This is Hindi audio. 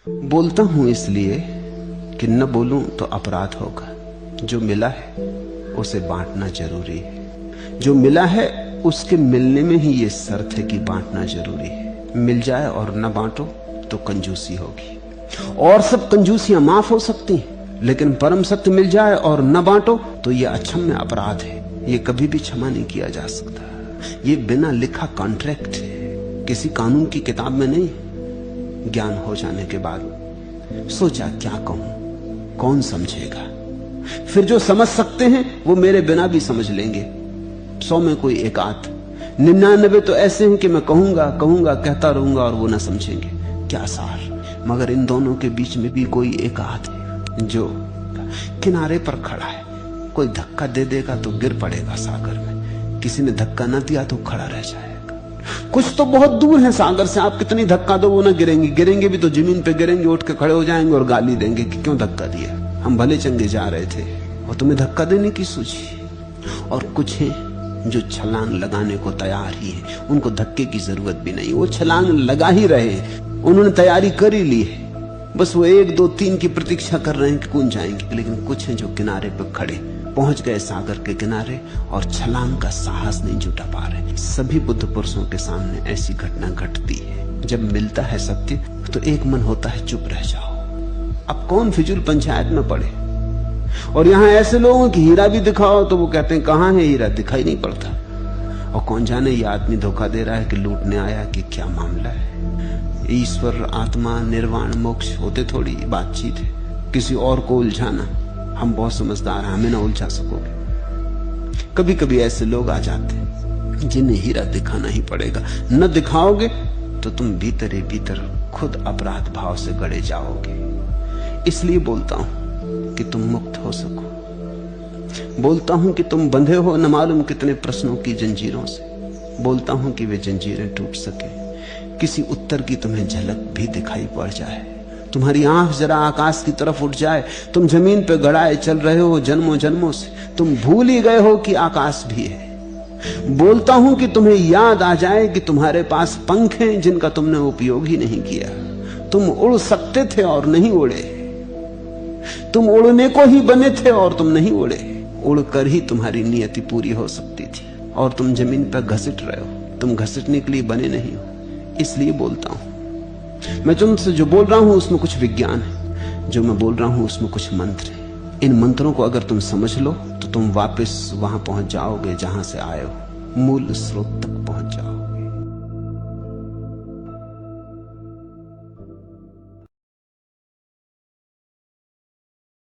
बोलता हूं इसलिए कि न बोलूं तो अपराध होगा। जो मिला है उसे बांटना जरूरी है। जो मिला है उसके मिलने में ही ये शर्त है कि बांटना जरूरी है। मिल जाए और न बांटो तो कंजूसी होगी। और सब कंजूसियां माफ हो सकती हैं, लेकिन परम सत्य मिल जाए और न बांटो तो यह अक्षम्य अपराध है। यह कभी भी क्षमा नहीं किया जा सकता। ये बिना लिखा कॉन्ट्रैक्ट है, किसी कानून की किताब में नहीं। ज्ञान हो जाने के बाद सोचा क्या कहूं, कौन समझेगा। फिर जो समझ सकते हैं वो मेरे बिना भी समझ लेंगे। 100 में कोई एक आध, 99 तो ऐसे हैं कि मैं कहूंगा कहता रहूंगा और वो ना समझेंगे। क्या सार। मगर इन दोनों के बीच में भी कोई एक आध है जो किनारे पर खड़ा है। कोई धक्का दे देगा तो गिर पड़ेगा सागर में, किसी ने धक्का ना दिया तो खड़ा रह जाएगा। कुछ तो बहुत दूर है सागर से, आप कितनी धक्का दो वो ना गिरेंगे। गिरेंगे भी तो जमीन पे गिरेंगे, उठ के खड़े हो जाएंगे और गाली देंगे कि क्यों धक्का दिया, हम भले चंगे जा रहे थे और तुम्हें धक्का देने की सूझी। और कुछ है जो छलांग लगाने को तैयार ही है, उनको धक्के की जरूरत भी नहीं, वो छलांग लगा ही रहे हैं। उन्होंने तैयारी कर ही ली है, बस वो 1 2 3 की प्रतीक्षा कर रहे हैं कि कौन जाएंगे। लेकिन कुछ हैं जो किनारे पर खड़े पहुंच गए सागर के किनारे और छलांग का साहस नहीं जुटा पा रहे। सभी बुद्ध पुरुषों के सामने ऐसी घटना घटती है। जब मिलता है सत्य तो एक मन होता है चुप रह जाओ, अब कौन फिजूल पंचायत में पड़े। और यहां ऐसे लोगों की हीरा भी दिखाओ तो वो कहते हैं कहां है हीरा, दिखाई नहीं पड़ता। और कौन जाने ये आदमी धोखा दे रहा है कि लूटने आया कि क्या मामला है। ईश्वर, आत्मा, निर्वाण, मोक्ष होते थोड़ी बातचीत है। किसी और को उलझाना, हम बहुत समझदार हैं, हमें ना उलझा सकोगे। कभी कभी ऐसे लोग आ जाते हैं जिन्हें हीरा दिखाना ही पड़ेगा। न दिखाओगे तो तुम भीतर ही भीतर खुद अपराध भाव से गड़े जाओगे। इसलिए बोलता हूं कि तुम मुक्त हो सको। बोलता हूं कि तुम बंधे हो न मालूम कितने प्रश्नों की जंजीरों से। बोलता हूं कि वे जंजीरें टूट सके, किसी उत्तर की तुम्हें झलक भी दिखाई पड़ जाए, तुम्हारी आंख जरा आकाश की तरफ उठ जाए। तुम जमीन पे गड़ाए चल रहे हो जन्मों जन्मों से, तुम भूल ही गए हो कि आकाश भी है। बोलता हूं कि तुम्हें याद आ जाए कि तुम्हारे पास पंख हैं जिनका तुमने उपयोग ही नहीं किया। तुम उड़ सकते थे और नहीं उड़े, तुम उड़ने को ही बने थे और तुम नहीं उड़े। उड़कर ही तुम्हारी नियति पूरी हो सकती थी और तुम जमीन पर घसीट रहे हो। तुम घसीटने के लिए बने नहीं हो। इसलिए बोलता हूं। मैं तुमसे जो बोल रहा हूं उसमें कुछ विज्ञान है, जो मैं बोल रहा हूं उसमें कुछ मंत्र है। इन मंत्रों को अगर तुम समझ लो तो तुम वापस वहां पहुंच जाओगे जहां से आए हो, मूल स्रोत तक पहुंच जाओ।